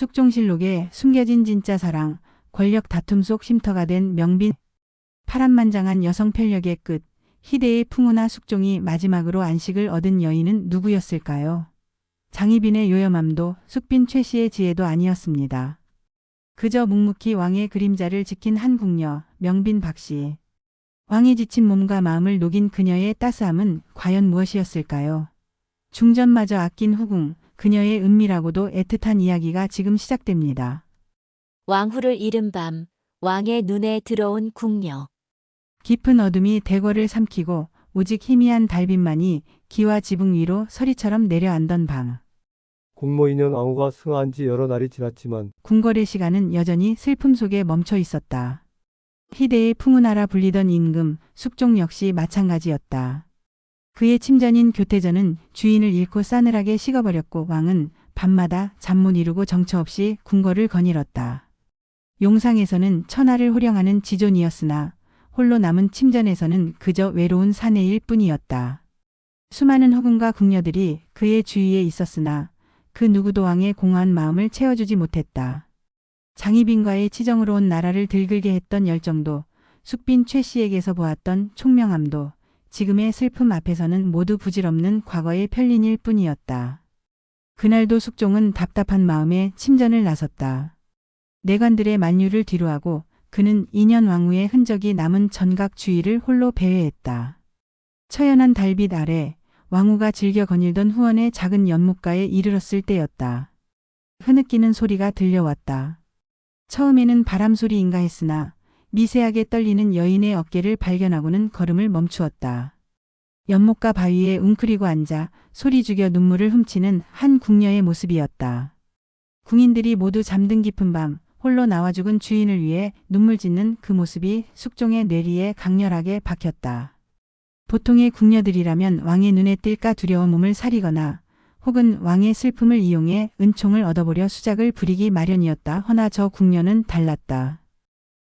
숙종실록에 숨겨진 진짜 사랑, 권력 다툼 속 쉼터가 된 명빈. 파란만장한 여성 편력의 끝, 희대의 풍우나 숙종이 마지막으로 안식을 얻은 여인은 누구였을까요? 장희빈의 요염함도 숙빈 최씨의 지혜도 아니었습니다. 그저 묵묵히 왕의 그림자를 지킨 한 궁녀, 명빈 박씨. 왕이 지친 몸과 마음을 녹인 그녀의 따스함은 과연 무엇이었을까요? 중전마저 아낀 후궁, 그녀의 은밀하고도 애틋한 이야기가 지금 시작됩니다. 왕후를 잃은 밤, 왕의 눈에 들어온 궁녀. 깊은 어둠이 대궐을 삼키고 오직 희미한 달빛만이 기와 지붕 위로 서리처럼 내려앉던 밤. 국모 2년 왕후가 승하한 지 여러 날이 지났지만 궁궐의 시간은 여전히 슬픔 속에 멈춰 있었다. 희대의 풍운하라 불리던 임금, 숙종 역시 마찬가지였다. 그의 침전인 교태전은 주인을 잃고 싸늘하게 식어버렸고 왕은 밤마다 잠 못 이루고 정처 없이 궁궐을 거닐었다. 용상에서는 천하를 호령하는 지존이었으나 홀로 남은 침전에서는 그저 외로운 사내일 뿐이었다. 수많은 허군과 궁녀들이 그의 주위에 있었으나 그 누구도 왕의 공허한 마음을 채워주지 못했다. 장희빈과의 치정으로 온 나라를 들끓게 했던 열정도, 숙빈 최 씨에게서 보았던 총명함도 지금의 슬픔 앞에서는 모두 부질없는 과거의 편린일 뿐이었다. 그날도 숙종은 답답한 마음에 침전을 나섰다. 내관들의 만류를 뒤로하고 그는 2년 왕후의 흔적이 남은 전각 주위를 홀로 배회했다. 처연한 달빛 아래 왕후가 즐겨 거닐던 후원의 작은 연못가에 이르렀을 때였다. 흐느끼는 소리가 들려왔다. 처음에는 바람소리인가 했으나 미세하게 떨리는 여인의 어깨를 발견하고는 걸음을 멈추었다. 연못가 바위에 웅크리고 앉아 소리 죽여 눈물을 훔치는 한 궁녀의 모습이었다. 궁인들이 모두 잠든 깊은 밤 홀로 나와 죽은 주인을 위해 눈물 짓는 그 모습이 숙종의 뇌리에 강렬하게 박혔다. 보통의 궁녀들이라면 왕의 눈에 띌까 두려워 몸을 사리거나 혹은 왕의 슬픔을 이용해 은총을 얻어보려 수작을 부리기 마련이었다. 허나 저 궁녀는 달랐다.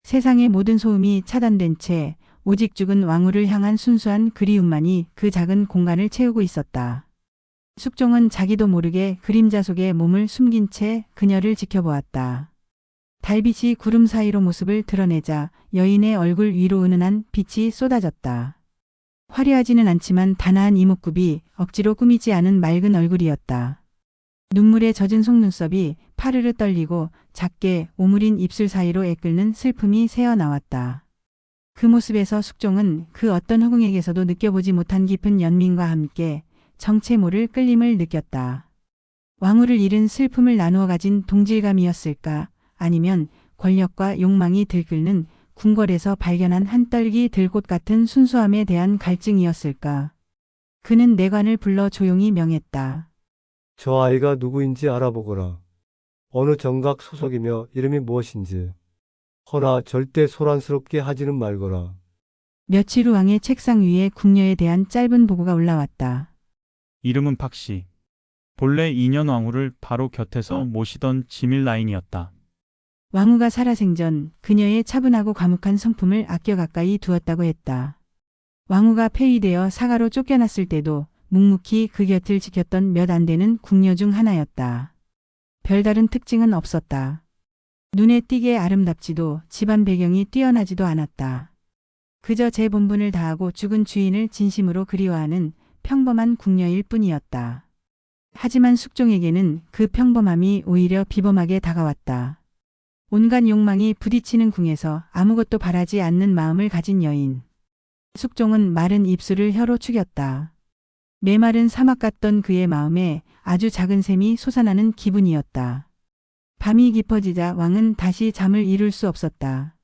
세상의 모든 소음이 차단된 채 오직 죽은 왕후를 향한 순수한 그리움만이 그 작은 공간을 채우고 있었다. 숙종은 자기도 모르게 그림자 속에 몸을 숨긴 채 그녀를 지켜보았다. 달빛이 구름 사이로 모습을 드러내자 여인의 얼굴 위로 은은한 빛이 쏟아졌다. 화려하지는 않지만 단아한 이목구비, 억지로 꾸미지 않은 맑은 얼굴이었다. 눈물에 젖은 속눈썹이 파르르 떨리고 작게 오므린 입술 사이로 애끓는 슬픔이 새어나왔다. 그 모습에서 숙종은 그 어떤 허궁에게서도 느껴보지 못한 깊은 연민과 함께 정체 모를 끌림을 느꼈다. 왕후를 잃은 슬픔을 나누어 가진 동질감이었을까? 아니면 권력과 욕망이 들끓는 궁궐에서 발견한 한 떨기 들꽃 같은 순수함에 대한 갈증이었을까? 그는 내관을 불러 조용히 명했다. 저 아이가 누구인지 알아보거라. 어느 정각 소속이며 이름이 무엇인지. 허나 절대 소란스럽게 하지는 말거라. 며칠 후 왕의 책상 위에 궁녀에 대한 짧은 보고가 올라왔다. 이름은 박씨. 본래 2년 왕후를 바로 곁에서 모시던 지밀 라인이었다. 왕후가 살아생전 그녀의 차분하고 과묵한 성품을 아껴 가까이 두었다고 했다. 왕후가 폐위되어 사가로 쫓겨났을 때도 묵묵히 그 곁을 지켰던 몇 안 되는 궁녀 중 하나였다. 별다른 특징은 없었다. 눈에 띄게 아름답지도 집안 배경이 뛰어나지도 않았다. 그저 제 본분을 다하고 죽은 주인을 진심으로 그리워하는 평범한 궁녀일 뿐이었다. 하지만 숙종에게는 그 평범함이 오히려 비범하게 다가왔다. 온갖 욕망이 부딪히는 궁에서 아무것도 바라지 않는 마음을 가진 여인. 숙종은 마른 입술을 혀로 축였다. 메마른 사막 같던 그의 마음에 아주 작은 샘이 솟아나는 기분이었다. 밤이 깊어지자 왕은 다시 잠을 이룰 수 없었다.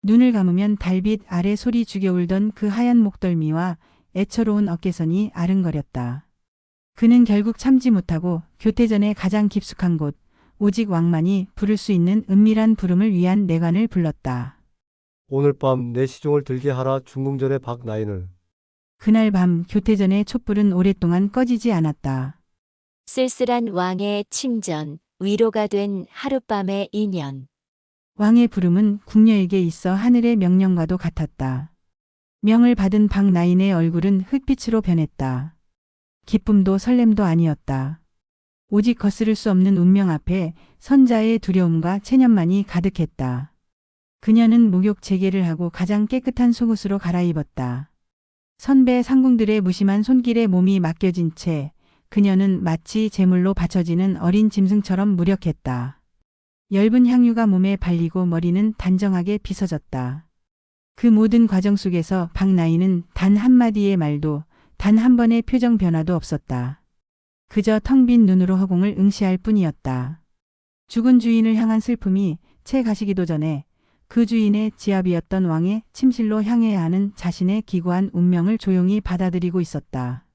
눈을 감으면 달빛 아래 소리 죽여 울던 그 하얀 목덜미와 애처로운 어깨선이 아른거렸다. 그는 결국 참지 못하고 교태전의 가장 깊숙한 곳, 오직 왕만이 부를 수 있는 은밀한 부름을 위한 내관을 불렀다. 오늘 밤 내 시종을 들게 하라. 중궁전의 박나인을. 그날 밤 교태전의 촛불은 오랫동안 꺼지지 않았다. 쓸쓸한 왕의 침전, 위로가 된 하룻밤의 인연. 왕의 부름은 궁녀에게 있어 하늘의 명령과도 같았다. 명을 받은 박나인의 얼굴은 흙빛으로 변했다. 기쁨도 설렘도 아니었다. 오직 거스를 수 없는 운명 앞에 선자의 두려움과 체념만이 가득했다. 그녀는 목욕 재개를 하고 가장 깨끗한 속옷으로 갈아입었다. 선배 상궁들의 무심한 손길에 몸이 맡겨진 채 그녀는 마치 제물로 바쳐지는 어린 짐승처럼 무력했다. 엷은 향유가 몸에 발리고 머리는 단정하게 빗어졌다. 그 모든 과정 속에서 박나인은 단 한마디의 말도 단 한 번의 표정 변화도 없었다. 그저 텅 빈 눈으로 허공을 응시할 뿐이었다. 죽은 주인을 향한 슬픔이 채 가시기도 전에 그 주인의 지압이었던 왕의 침실로 향해야 하는 자신의 기구한 운명을 조용히 받아들이고 있었다.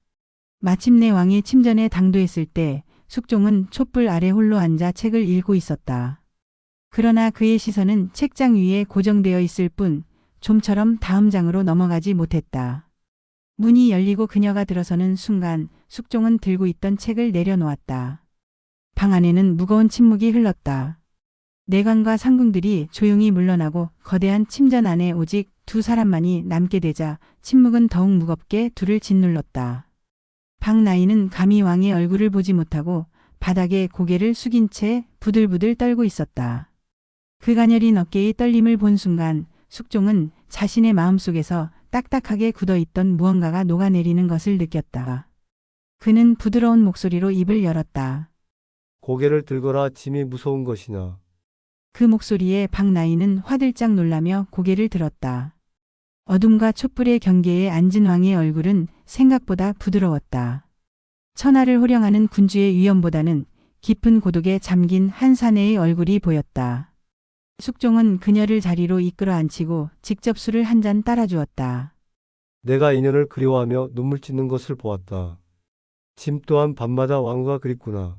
마침내 왕이 침전에 당도했을 때 숙종은 촛불 아래 홀로 앉아 책을 읽고 있었다. 그러나 그의 시선은 책장 위에 고정되어 있을 뿐 좀처럼 다음 장으로 넘어가지 못했다. 문이 열리고 그녀가 들어서는 순간 숙종은 들고 있던 책을 내려놓았다. 방 안에는 무거운 침묵이 흘렀다. 내관과 상궁들이 조용히 물러나고 거대한 침전 안에 오직 두 사람만이 남게 되자 침묵은 더욱 무겁게 둘을 짓눌렀다. 박나인은 감히 왕의 얼굴을 보지 못하고 바닥에 고개를 숙인 채 부들부들 떨고 있었다. 그 가녀린 어깨의 떨림을 본 순간 숙종은 자신의 마음속에서 딱딱하게 굳어있던 무언가가 녹아내리는 것을 느꼈다. 그는 부드러운 목소리로 입을 열었다. 고개를 들거라. 짐이 무서운 것이냐. 그 목소리에 박나인은 화들짝 놀라며 고개를 들었다. 어둠과 촛불의 경계에 앉은 왕의 얼굴은 생각보다 부드러웠다. 천하를 호령하는 군주의 위엄보다는 깊은 고독에 잠긴 한 사내의 얼굴이 보였다. 숙종은 그녀를 자리로 이끌어 앉히고 직접 술을 한 잔 따라주었다. 내가 인연을 그리워하며 눈물 찢는 것을 보았다. 짐 또한 밤마다 왕후가 그립구나.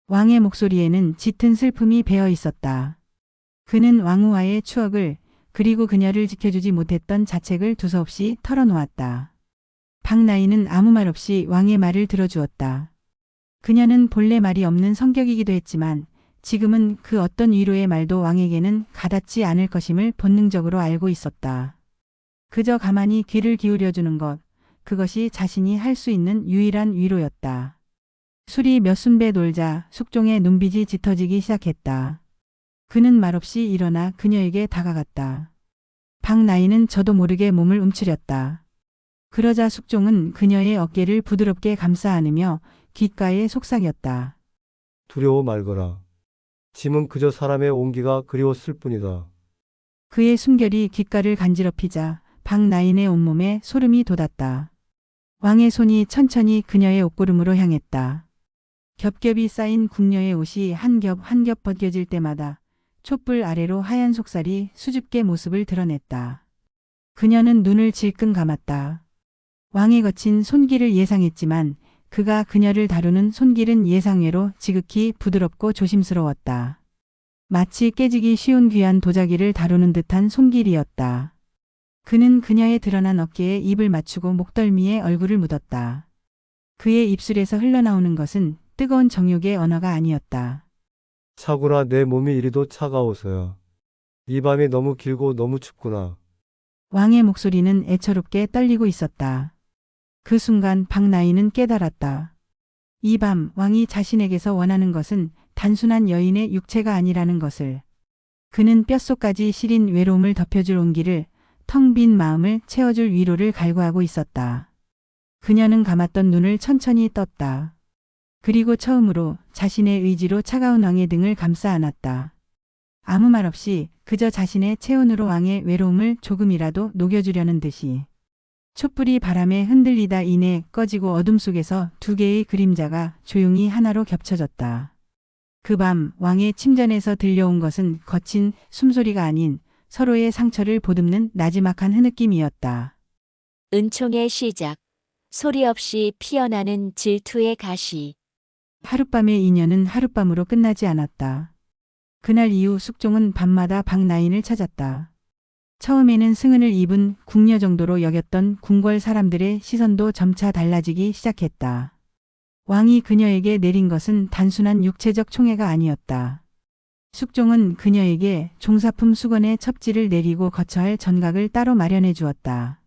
왕의 목소리에는 짙은 슬픔이 배어 있었다. 그는 왕후와의 추억을 그리고 그녀를 지켜주지 못했던 자책을 두서없이 털어놓았다. 박나인은 아무 말 없이 왕의 말을 들어주었다. 그녀는 본래 말이 없는 성격이기도 했지만 지금은 그 어떤 위로의 말도 왕에게는 가닿지 않을 것임을 본능적으로 알고 있었다. 그저 가만히 귀를 기울여주는 것, 그것이 자신이 할 수 있는 유일한 위로였다. 술이 몇 순배 돌자 숙종의 눈빛이 짙어지기 시작했다. 그는 말없이 일어나 그녀에게 다가갔다. 박나인은 저도 모르게 몸을 움츠렸다. 그러자 숙종은 그녀의 어깨를 부드럽게 감싸 안으며 귓가에 속삭였다. 두려워 말거라. 짐은 그저 사람의 온기가 그리웠을 뿐이다. 그의 숨결이 귓가를 간지럽히자 박나인의 온몸에 소름이 돋았다. 왕의 손이 천천히 그녀의 옷고름으로 향했다. 겹겹이 쌓인 궁녀의 옷이 한 겹 한 겹 벗겨질 때마다 촛불 아래로 하얀 속살이 수줍게 모습을 드러냈다. 그녀는 눈을 질끈 감았다. 왕의 거친 손길을 예상했지만 그가 그녀를 다루는 손길은 예상외로 지극히 부드럽고 조심스러웠다. 마치 깨지기 쉬운 귀한 도자기를 다루는 듯한 손길이었다. 그는 그녀의 드러난 어깨에 입을 맞추고 목덜미에 얼굴을 묻었다. 그의 입술에서 흘러나오는 것은 뜨거운 정욕의 언어가 아니었다. 차구나. 내 몸이 이리도 차가워서야. 이 밤이 너무 길고 너무 춥구나. 왕의 목소리는 애처롭게 떨리고 있었다. 그 순간 박나인은 깨달았다. 이 밤 왕이 자신에게서 원하는 것은 단순한 여인의 육체가 아니라는 것을. 그는 뼛속까지 시린 외로움을 덮여줄 온기를, 텅 빈 마음을 채워줄 위로를 갈구하고 있었다. 그녀는 감았던 눈을 천천히 떴다. 그리고 처음으로 자신의 의지로 차가운 왕의 등을 감싸 안았다. 아무 말 없이 그저 자신의 체온으로 왕의 외로움을 조금이라도 녹여주려는 듯이. 촛불이 바람에 흔들리다 이내 꺼지고 어둠 속에서 두 개의 그림자가 조용히 하나로 겹쳐졌다. 그 밤 왕의 침전에서 들려온 것은 거친 숨소리가 아닌 서로의 상처를 보듬는 나지막한 흐느낌이었다. 은총의 시작. 소리 없이 피어나는 질투의 가시. 하룻밤의 인연은 하룻밤으로 끝나지 않았다. 그날 이후 숙종은 밤마다 박나인을 찾았다. 처음에는 승은을 입은 궁녀 정도로 여겼던 궁궐 사람들의 시선도 점차 달라지기 시작했다. 왕이 그녀에게 내린 것은 단순한 육체적 총애가 아니었다. 숙종은 그녀에게 종사품 수건의 첩지를 내리고 거처할 전각을 따로 마련해 주었다.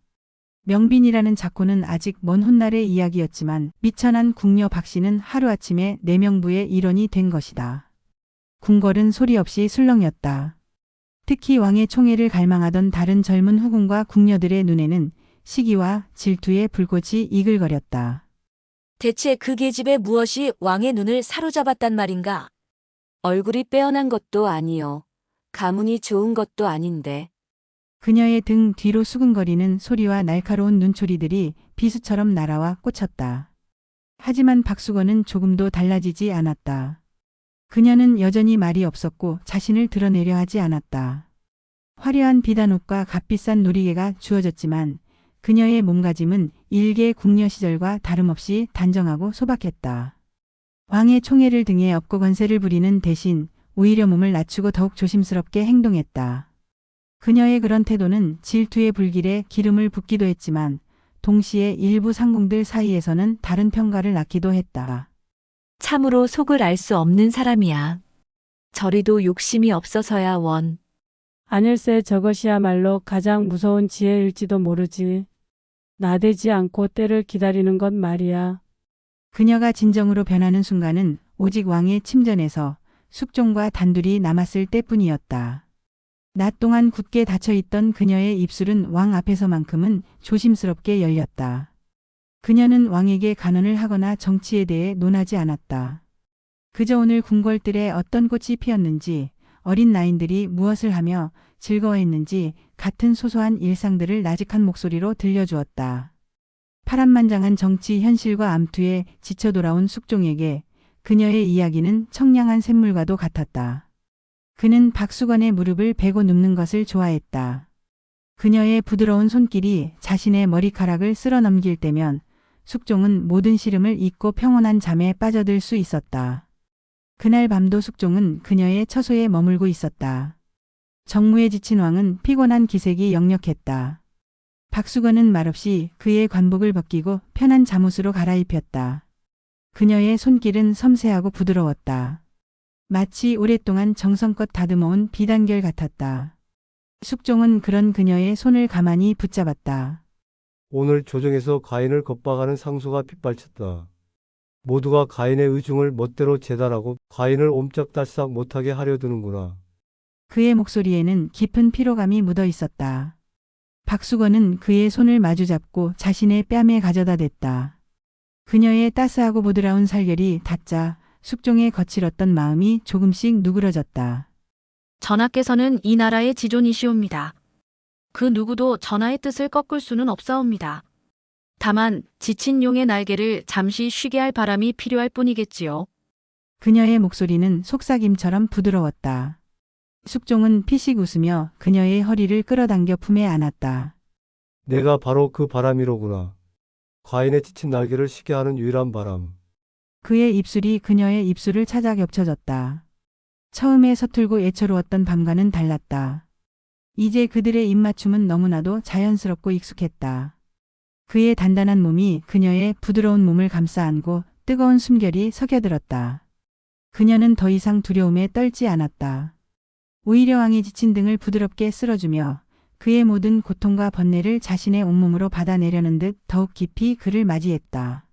명빈이라는 작고는 아직 먼 훗날의 이야기였지만 미천한 궁녀 박씨는 하루아침에 내명부의 일원이 된 것이다. 궁궐은 소리 없이 술렁였다. 특히 왕의 총애를 갈망하던 다른 젊은 후궁과 궁녀들의 눈에는 시기와 질투의 불꽃이 이글거렸다. 대체 그 계집애 무엇이 왕의 눈을 사로잡았단 말인가? 얼굴이 빼어난 것도 아니요. 가문이 좋은 것도 아닌데. 그녀의 등 뒤로 수근거리는 소리와 날카로운 눈초리들이 비수처럼 날아와 꽂혔다. 하지만 박수건은 조금도 달라지지 않았다. 그녀는 여전히 말이 없었고 자신을 드러내려 하지 않았다. 화려한 비단옷과 값비싼 놀이개가 주어졌지만 그녀의 몸가짐은 일개 궁녀 시절과 다름없이 단정하고 소박했다. 왕의 총애를 등에 업고 권세를 부리는 대신 오히려 몸을 낮추고 더욱 조심스럽게 행동했다. 그녀의 그런 태도는 질투의 불길에 기름을 붓기도 했지만 동시에 일부 상궁들 사이에서는 다른 평가를 낳기도 했다. 참으로 속을 알 수 없는 사람이야. 저리도 욕심이 없어서야 원. 아닐세 저것이야말로 가장 무서운 지혜일지도 모르지. 나대지 않고 때를 기다리는 것 말이야. 그녀가 진정으로 변하는 순간은 오직 왕의 침전에서 숙종과 단둘이 남았을 때뿐이었다. 낮 동안 굳게 닫혀있던 그녀의 입술은 왕 앞에서만큼은 조심스럽게 열렸다. 그녀는 왕에게 간언을 하거나 정치에 대해 논하지 않았다. 그저 오늘 궁궐들에 어떤 꽃이 피었는지, 어린 나인들이 무엇을 하며 즐거워했는지 같은 소소한 일상들을 나직한 목소리로 들려주었다. 파란만장한 정치 현실과 암투에 지쳐 돌아온 숙종에게 그녀의 이야기는 청량한 샘물과도 같았다. 그는 박수건의 무릎을 베고 눕는 것을 좋아했다. 그녀의 부드러운 손길이 자신의 머리카락을 쓸어 넘길 때면 숙종은 모든 시름을 잊고 평온한 잠에 빠져들 수 있었다. 그날 밤도 숙종은 그녀의 처소에 머물고 있었다. 정무에 지친 왕은 피곤한 기색이 역력했다. 박수건은 말없이 그의 관복을 벗기고 편한 잠옷으로 갈아입혔다. 그녀의 손길은 섬세하고 부드러웠다. 마치 오랫동안 정성껏 다듬어온 비단결 같았다. 숙종은 그런 그녀의 손을 가만히 붙잡았다. 오늘 조정에서 가인을 겁박하는 상소가 빗발쳤다. 모두가 가인의 의중을 멋대로 재단하고 가인을 옴짝달싹 못하게 하려 드는구나. 그의 목소리에는 깊은 피로감이 묻어 있었다. 박수건은 그의 손을 마주잡고 자신의 뺨에 가져다 댔다. 그녀의 따스하고 보드라운 살결이 닿자 숙종의 거칠었던 마음이 조금씩 누그러졌다. 전하께서는 이 나라의 지존이시옵니다. 그 누구도 전하의 뜻을 꺾을 수는 없사옵니다. 다만 지친 용의 날개를 잠시 쉬게 할 바람이 필요할 뿐이겠지요. 그녀의 목소리는 속삭임처럼 부드러웠다. 숙종은 피식 웃으며 그녀의 허리를 끌어당겨 품에 안았다. 내가 바로 그 바람이로구나. 가인의 지친 날개를 쉬게 하는 유일한 바람. 그의 입술이 그녀의 입술을 찾아 겹쳐졌다. 처음에 서툴고 애처로웠던 밤과는 달랐다. 이제 그들의 입맞춤은 너무나도 자연스럽고 익숙했다. 그의 단단한 몸이 그녀의 부드러운 몸을 감싸 안고 뜨거운 숨결이 석여들었다. 그녀는 더 이상 두려움에 떨지 않았다. 오히려 왕의 지친 등을 부드럽게 쓸어주며 그의 모든 고통과 번뇌를 자신의 온몸으로 받아내려는 듯 더욱 깊이 그를 맞이했다.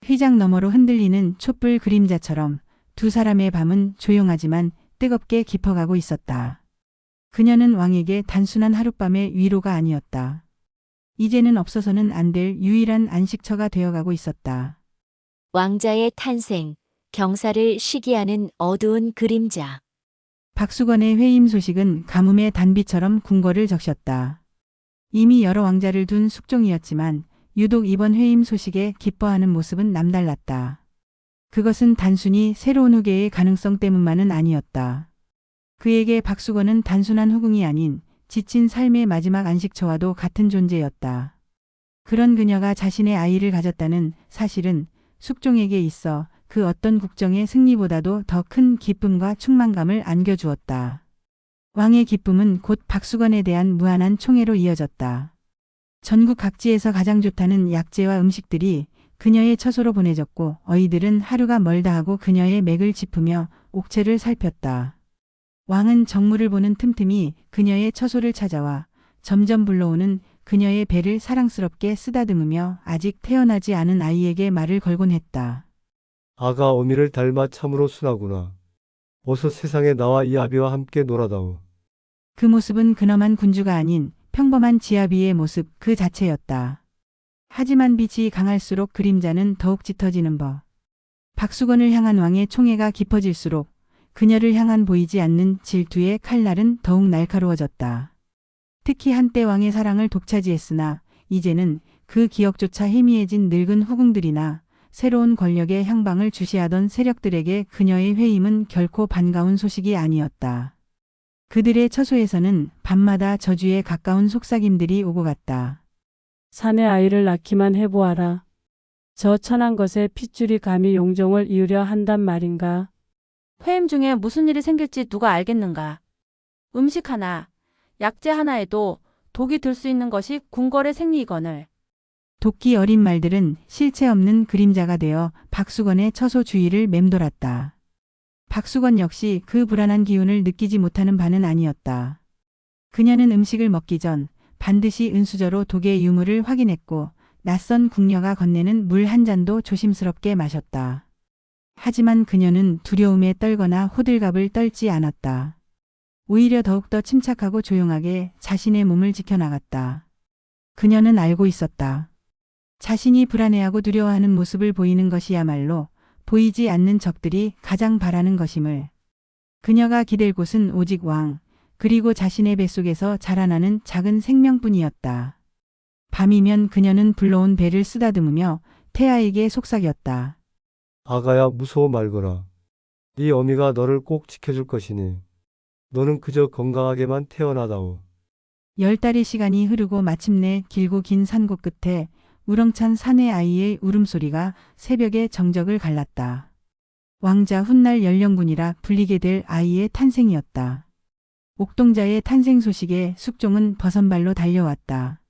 휘장 너머로 흔들리는 촛불 그림자처럼 두 사람의 밤은 조용하지만 뜨겁게 깊어가고 있었다. 그녀는 왕에게 단순한 하룻밤의 위로가 아니었다. 이제는 없어서는 안 될 유일한 안식처가 되어가고 있었다. 왕자의 탄생, 경사를 시기하는 어두운 그림자. 박수건의 회임 소식은 가뭄의 단비처럼 궁궐을 적셨다. 이미 여러 왕자를 둔 숙종이었지만 유독 이번 회임 소식에 기뻐하는 모습은 남달랐다. 그것은 단순히 새로운 후계의 가능성 때문만은 아니었다. 그에게 박수건은 단순한 후궁이 아닌 지친 삶의 마지막 안식처와도 같은 존재였다. 그런 그녀가 자신의 아이를 가졌다는 사실은 숙종에게 있어 그 어떤 국정의 승리보다도 더 큰 기쁨과 충만감을 안겨주었다. 왕의 기쁨은 곧 박수건에 대한 무한한 총애로 이어졌다. 전국 각지에서 가장 좋다는 약재와 음식들이 그녀의 처소로 보내졌고 어이들은 하루가 멀다 하고 그녀의 맥을 짚으며 옥체를 살폈다. 왕은 정무를 보는 틈틈이 그녀의 처소를 찾아와 점점 불러오는 그녀의 배를 사랑스럽게 쓰다듬으며 아직 태어나지 않은 아이에게 말을 걸곤 했다. 아가 어미를 닮아 참으로 순하구나. 어서 세상에 나와 이 아비와 함께 놀아다오. 그 모습은 근엄한 군주가 아닌 평범한 지아비의 모습 그 자체였다. 하지만 빛이 강할수록 그림자는 더욱 짙어지는 법. 박수건을 향한 왕의 총애가 깊어질수록 그녀를 향한 보이지 않는 질투의 칼날은 더욱 날카로워졌다. 특히 한때 왕의 사랑을 독차지했으나 이제는 그 기억조차 희미해진 늙은 후궁들이나 새로운 권력의 향방을 주시하던 세력들에게 그녀의 회임은 결코 반가운 소식이 아니었다. 그들의 처소에서는 밤마다 저주에 가까운 속삭임들이 오고 갔다. 사내 아이를 낳기만 해보아라. 저 천한 것에 핏줄이 감히 용종을 이으려 한단 말인가. 회임 중에 무슨 일이 생길지 누가 알겠는가. 음식 하나, 약재 하나에도 독이 들 수 있는 것이 궁궐의 생리이거늘. 도끼 어린 말들은 실체 없는 그림자가 되어 박수건의 처소 주위를 맴돌았다. 박수건 역시 그 불안한 기운을 느끼지 못하는 바는 아니었다. 그녀는 음식을 먹기 전 반드시 은수저로 독의 유무를 확인했고 낯선 궁녀가 건네는 물 한 잔도 조심스럽게 마셨다. 하지만 그녀는 두려움에 떨거나 호들갑을 떨지 않았다. 오히려 더욱더 침착하고 조용하게 자신의 몸을 지켜나갔다. 그녀는 알고 있었다. 자신이 불안해하고 두려워하는 모습을 보이는 것이야말로 보이지 않는 적들이 가장 바라는 것임을. 그녀가 기댈 곳은 오직 왕, 그리고 자신의 뱃속에서 자라나는 작은 생명뿐이었다. 밤이면 그녀는 불러온 배를 쓰다듬으며 태아에게 속삭였다. 아가야 무서워 말거라. 이 어미가 너를 꼭 지켜줄 것이니 너는 그저 건강하게만 태어나다오. 10달의 시간이 흐르고 마침내 길고 긴 산곡 끝에 우렁찬 사내 아이의 울음소리가 새벽의 정적을 갈랐다. 왕자 훗날 연령군이라 불리게 될 아이의 탄생이었다. 옥동자의 탄생 소식에 숙종은 버선발로 달려왔다.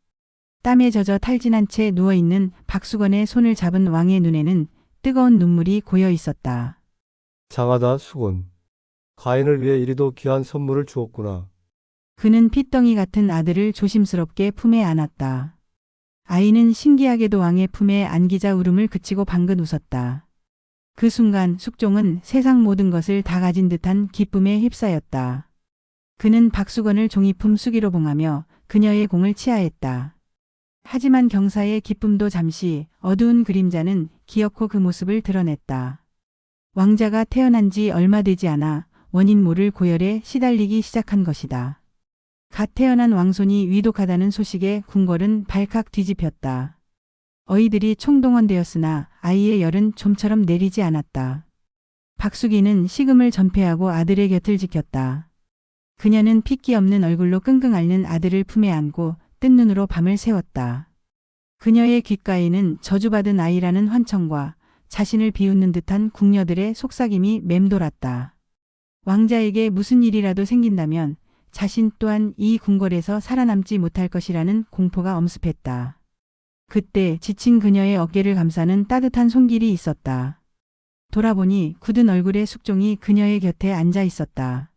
땀에 젖어 탈진한 채 누워있는 박수건의 손을 잡은 왕의 눈에는 뜨거운 눈물이 고여 있었다. 장하다 수곤. 가인을 위해 이리도 귀한 선물을 주었구나. 그는 핏덩이 같은 아들을 조심스럽게 품에 안았다. 아이는 신기하게도 왕의 품에 안기자 울음을 그치고 방긋 웃었다. 그 순간 숙종은 세상 모든 것을 다 가진 듯한 기쁨에 휩싸였다. 그는 박수건을 종이품 수기로 봉하며 그녀의 공을 치하했다. 하지만 경사의 기쁨도 잠시 어두운 그림자는 기어코 그 모습을 드러냈다. 왕자가 태어난 지 얼마 되지 않아 원인 모를 고열에 시달리기 시작한 것이다. 갓 태어난 왕손이 위독하다는 소식에 궁궐은 발칵 뒤집혔다. 어이들이 총동원되었으나 아이의 열은 좀처럼 내리지 않았다. 박수기는 식음을 전폐하고 아들의 곁을 지켰다. 그녀는 핏기 없는 얼굴로 끙끙 앓는 아들을 품에 안고 뜬 눈으로 밤을 새웠다. 그녀의 귓가에는 저주받은 아이라는 환청과 자신을 비웃는 듯한 궁녀들의 속삭임이 맴돌았다. 왕자에게 무슨 일이라도 생긴다면 자신 또한 이 궁궐에서 살아남지 못할 것이라는 공포가 엄습했다. 그때 지친 그녀의 어깨를 감싸는 따뜻한 손길이 있었다. 돌아보니 굳은 얼굴의 숙종이 그녀의 곁에 앉아 있었다.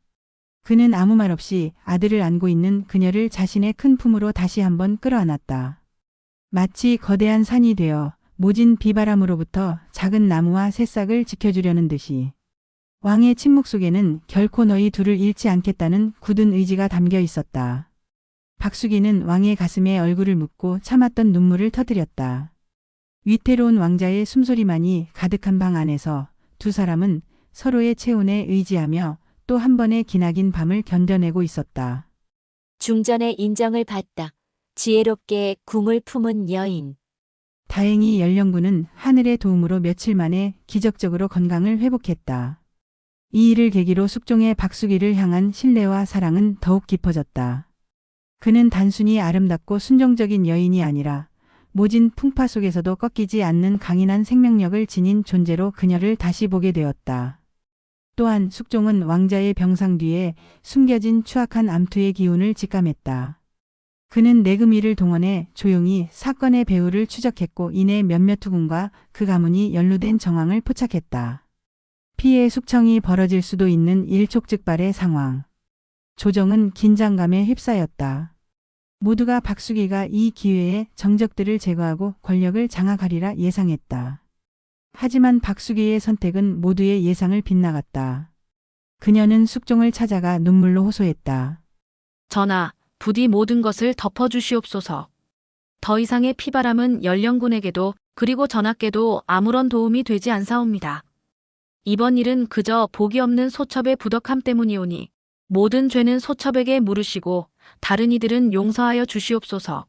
그는 아무 말 없이 아들을 안고 있는 그녀를 자신의 큰 품으로 다시 한번 끌어안았다. 마치 거대한 산이 되어 모진 비바람으로부터 작은 나무와 새싹을 지켜주려는 듯이. 왕의 침묵 속에는 결코 너희 둘을 잃지 않겠다는 굳은 의지가 담겨 있었다. 박수기는 왕의 가슴에 얼굴을 묻고 참았던 눈물을 터뜨렸다. 위태로운 왕자의 숨소리만이 가득한 방 안에서 두 사람은 서로의 체온에 의지하며 또 한 번의 기나긴 밤을 견뎌내고 있었다. 중전의 인정을 받다. 지혜롭게 궁을 품은 여인. 다행히 연령군은 하늘의 도움으로 며칠 만에 기적적으로 건강을 회복했다. 이 일을 계기로 숙종의 박수기를 향한 신뢰와 사랑은 더욱 깊어졌다. 그는 단순히 아름답고 순종적인 여인이 아니라 모진 풍파 속에서도 꺾이지 않는 강인한 생명력을 지닌 존재로 그녀를 다시 보게 되었다. 또한 숙종은 왕자의 병상 뒤에 숨겨진 추악한 암투의 기운을 직감했다. 그는 내금위를 동원해 조용히 사건의 배후를 추적했고 이내 몇몇 후궁과 그 가문이 연루된 정황을 포착했다. 피해 숙청이 벌어질 수도 있는 일촉즉발의 상황. 조정은 긴장감에 휩싸였다. 모두가 박숙이가 이 기회에 정적들을 제거하고 권력을 장악하리라 예상했다. 하지만 박숙이의 선택은 모두의 예상을 빗나갔다. 그녀는 숙종을 찾아가 눈물로 호소했다. 전하, 부디 모든 것을 덮어주시옵소서. 더 이상의 피바람은 연령군에게도 그리고 전하께도 아무런 도움이 되지 않사옵니다. 이번 일은 그저 복이 없는 소첩의 부덕함 때문이오니 모든 죄는 소첩에게 물으시고 다른 이들은 용서하여 주시옵소서.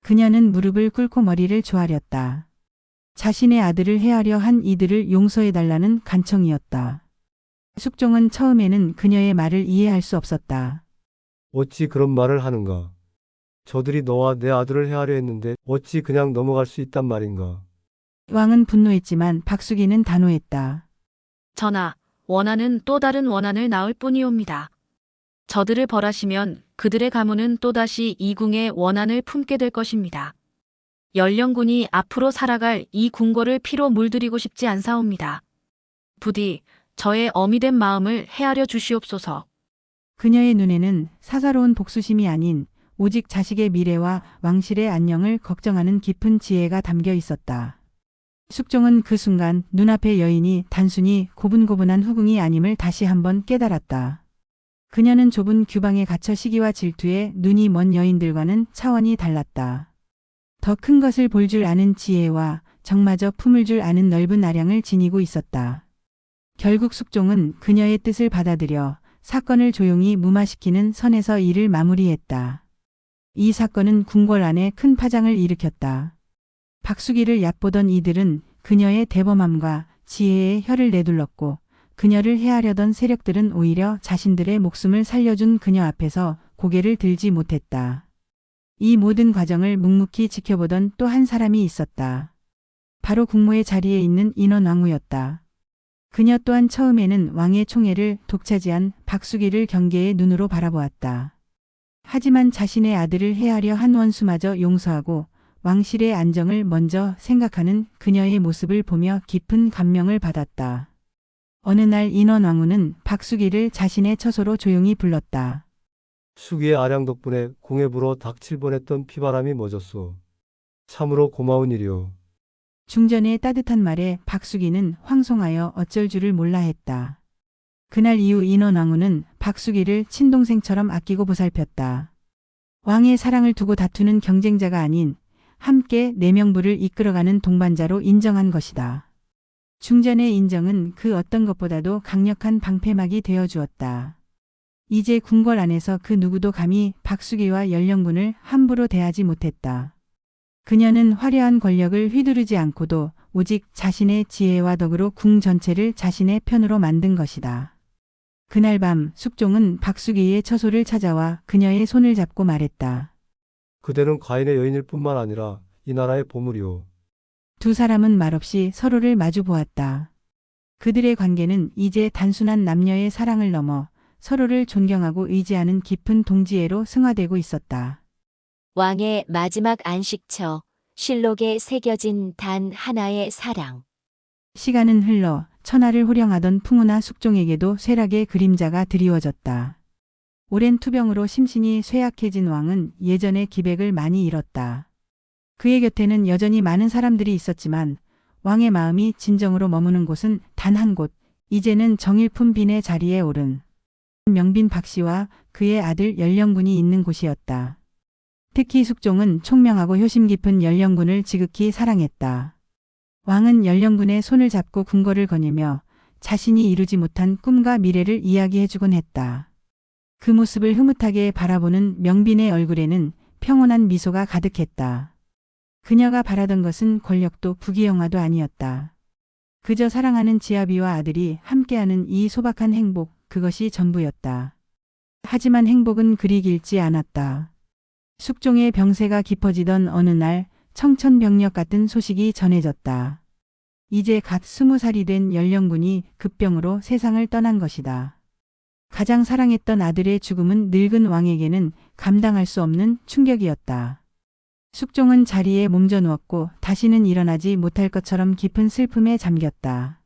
그녀는 무릎을 꿇고 머리를 조아렸다. 자신의 아들을 해하려 한 이들을 용서해달라는 간청이었다. 숙종은 처음에는 그녀의 말을 이해할 수 없었다. 어찌 그런 말을 하는가? 저들이 너와 내 아들을 해하려 했는데 어찌 그냥 넘어갈 수 있단 말인가? 왕은 분노했지만 박숙이는 단호했다. 전하, 원한은 또 다른 원한을 낳을 뿐이옵니다. 저들을 벌하시면 그들의 가문은 또다시 이궁의 원한을 품게 될 것입니다. 연령군이 앞으로 살아갈 이 궁궐을 피로 물들이고 싶지 않사옵니다. 부디 저의 어미된 마음을 헤아려 주시옵소서. 그녀의 눈에는 사사로운 복수심이 아닌 오직 자식의 미래와 왕실의 안녕을 걱정하는 깊은 지혜가 담겨 있었다. 숙종은 그 순간 눈앞의 여인이 단순히 고분고분한 후궁이 아님을 다시 한번 깨달았다. 그녀는 좁은 규방에 갇혀 시기와 질투에 눈이 먼 여인들과는 차원이 달랐다. 더 큰 것을 볼 줄 아는 지혜와 정마저 품을 줄 아는 넓은 아량을 지니고 있었다. 결국 숙종은 그녀의 뜻을 받아들여 사건을 조용히 무마시키는 선에서 일을 마무리했다. 이 사건은 궁궐 안에 큰 파장을 일으켰다. 박숙이를 얕보던 이들은 그녀의 대범함과 지혜에 혀를 내둘렀고 그녀를 해하려던 세력들은 오히려 자신들의 목숨을 살려준 그녀 앞에서 고개를 들지 못했다. 이 모든 과정을 묵묵히 지켜보던 또 한 사람이 있었다. 바로 국모의 자리에 있는 인원왕후였다. 그녀 또한 처음에는 왕의 총애를 독차지한 박숙이를 경계의 눈으로 바라보았다. 하지만 자신의 아들을 해하려 한 원수마저 용서하고 왕실의 안정을 먼저 생각하는 그녀의 모습을 보며 깊은 감명을 받았다. 어느 날 인원왕후는 박숙이를 자신의 처소로 조용히 불렀다. 숙이의 아량 덕분에 공에 불어 닥칠 뻔했던 피바람이 멎었소. 참으로 고마운 일이오. 중전의 따뜻한 말에 박숙이는 황송하여 어쩔 줄을 몰라 했다. 그날 이후 인원왕후는 박숙이를 친동생처럼 아끼고 보살폈다. 왕의 사랑을 두고 다투는 경쟁자가 아닌 함께 내명부를 이끌어가는 동반자로 인정한 것이다. 중전의 인정은 그 어떤 것보다도 강력한 방패막이 되어주었다. 이제 궁궐 안에서 그 누구도 감히 박숙이와 연령군을 함부로 대하지 못했다. 그녀는 화려한 권력을 휘두르지 않고도 오직 자신의 지혜와 덕으로 궁 전체를 자신의 편으로 만든 것이다. 그날 밤 숙종은 박숙이의 처소를 찾아와 그녀의 손을 잡고 말했다. 그대는 과인의 여인일 뿐만 아니라 이 나라의 보물이오. 두 사람은 말없이 서로를 마주 보았다. 그들의 관계는 이제 단순한 남녀의 사랑을 넘어 서로를 존경하고 의지하는 깊은 동지애로 승화되고 있었다. 왕의 마지막 안식처, 실록에 새겨진 단 하나의 사랑. 시간은 흘러 천하를 호령하던 풍우나 숙종에게도 쇠락의 그림자가 드리워졌다. 오랜 투병으로 심신이 쇠약해진 왕은 예전의 기백을 많이 잃었다. 그의 곁에는 여전히 많은 사람들이 있었지만 왕의 마음이 진정으로 머무는 곳은 단 한 곳, 이제는 정일품 빈의 자리에 오른 명빈 박씨와 그의 아들 연령군이 있는 곳이었다. 특히 숙종은 총명하고 효심 깊은 연령군을 지극히 사랑했다. 왕은 연령군의 손을 잡고 궁궐을 거닐며 자신이 이루지 못한 꿈과 미래를 이야기해주곤 했다. 그 모습을 흐뭇하게 바라보는 명빈의 얼굴에는 평온한 미소가 가득했다. 그녀가 바라던 것은 권력도 부귀영화도 아니었다. 그저 사랑하는 지아비와 아들이 함께하는 이 소박한 행복, 그것이 전부였다. 하지만 행복은 그리 길지 않았다. 숙종의 병세가 깊어지던 어느 날 청천벽력 같은 소식이 전해졌다. 이제 갓 20살이 된 연령군이 급병으로 세상을 떠난 것이다. 가장 사랑했던 아들의 죽음은 늙은 왕에게는 감당할 수 없는 충격이었다. 숙종은 자리에 몸져 누웠고 다시는 일어나지 못할 것처럼 깊은 슬픔에 잠겼다.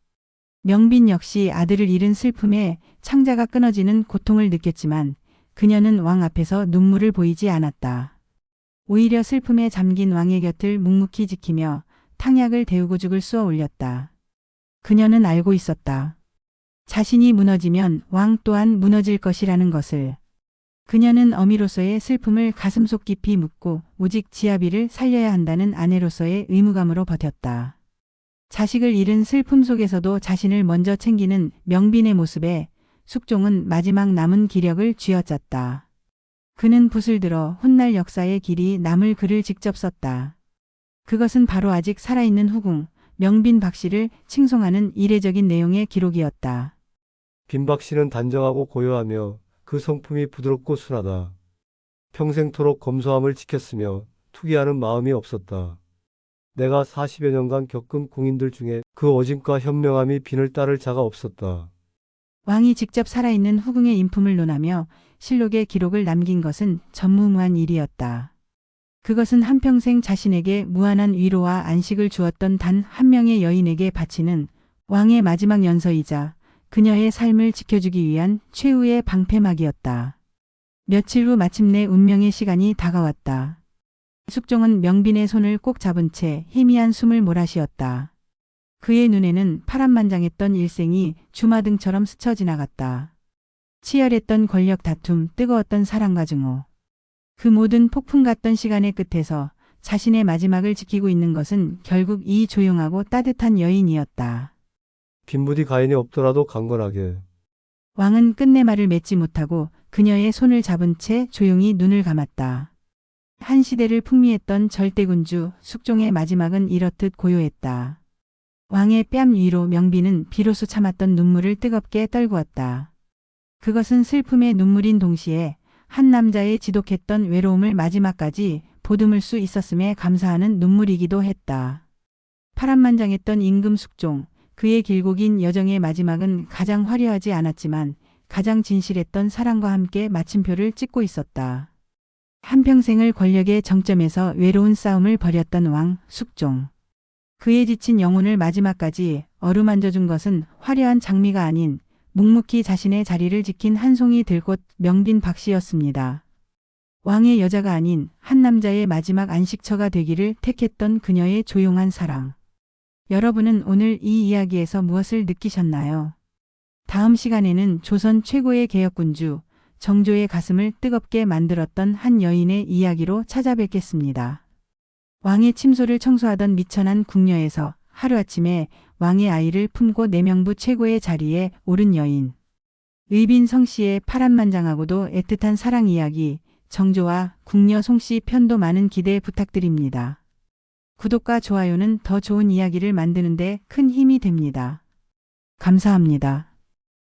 명빈 역시 아들을 잃은 슬픔에 창자가 끊어지는 고통을 느꼈지만 그녀는 왕 앞에서 눈물을 보이지 않았다. 오히려 슬픔에 잠긴 왕의 곁을 묵묵히 지키며 탕약을 데우고 죽을 쏘아 올렸다. 그녀는 알고 있었다. 자신이 무너지면 왕 또한 무너질 것이라는 것을. 그녀는 어미로서의 슬픔을 가슴속 깊이 묻고 오직 지아비를 살려야 한다는 아내로서의 의무감으로 버텼다. 자식을 잃은 슬픔 속에서도 자신을 먼저 챙기는 명빈의 모습에 숙종은 마지막 남은 기력을 쥐어짰다. 그는 붓을 들어 훗날 역사의 길이 남을 글을 직접 썼다. 그것은 바로 아직 살아있는 후궁 명빈 박씨를 칭송하는 이례적인 내용의 기록이었다. 빈박 씨는 단정하고 고요하며 그 성품이 부드럽고 순하다. 평생토록 검소함을 지켰으며 투기하는 마음이 없었다. 내가 40여 년간 겪은 궁인들 중에 그 어짐과 현명함이 비늘 따를 자가 없었다. 왕이 직접 살아있는 후궁의 인품을 논하며 실록의 기록을 남긴 것은 전무후무한 일이었다. 그것은 한평생 자신에게 무한한 위로와 안식을 주었던 단 한 명의 여인에게 바치는 왕의 마지막 연서이자 그녀의 삶을 지켜주기 위한 최후의 방패막이었다. 며칠 후 마침내 운명의 시간이 다가왔다. 숙종은 명빈의 손을 꼭 잡은 채 희미한 숨을 몰아쉬었다. 그의 눈에는 파란만장했던 일생이 주마등처럼 스쳐 지나갔다. 치열했던 권력 다툼, 뜨거웠던 사랑과 증오. 그 모든 폭풍 같던 시간의 끝에서 자신의 마지막을 지키고 있는 것은 결국 이 조용하고 따뜻한 여인이었다. 빈 부디 가인이 없더라도 강건하게. 왕은 끝내 말을 맺지 못하고 그녀의 손을 잡은 채 조용히 눈을 감았다. 한 시대를 풍미했던 절대군주 숙종의 마지막은 이렇듯 고요했다. 왕의 뺨 위로 명빈은 비로소 참았던 눈물을 뜨겁게 떨구었다. 그것은 슬픔의 눈물인 동시에 한 남자의 지독했던 외로움을 마지막까지 보듬을 수 있었음에 감사하는 눈물이기도 했다. 파란만장했던 임금 숙종, 그의 길고 긴 여정의 마지막은 가장 화려하지 않았지만 가장 진실했던 사랑과 함께 마침표를 찍고 있었다. 한평생을 권력의 정점에서 외로운 싸움을 벌였던 왕 숙종. 그의 지친 영혼을 마지막까지 어루만져준 것은 화려한 장미가 아닌 묵묵히 자신의 자리를 지킨 한 송이 들꽃 명빈 박씨였습니다. 왕의 여자가 아닌 한 남자의 마지막 안식처가 되기를 택했던 그녀의 조용한 사랑. 여러분은 오늘 이 이야기에서 무엇을 느끼셨나요? 다음 시간에는 조선 최고의 개혁군주 정조의 가슴을 뜨겁게 만들었던 한 여인의 이야기로 찾아뵙겠습니다. 왕의 침소를 청소하던 미천한 궁녀에서 하루아침에 왕의 아이를 품고 내명부 최고의 자리에 오른 여인. 의빈 성씨의 파란만장하고도 애틋한 사랑 이야기, 정조와 궁녀 송씨 편도 많은 기대 부탁드립니다. 구독과 좋아요는 더 좋은 이야기를 만드는 데 큰 힘이 됩니다. 감사합니다.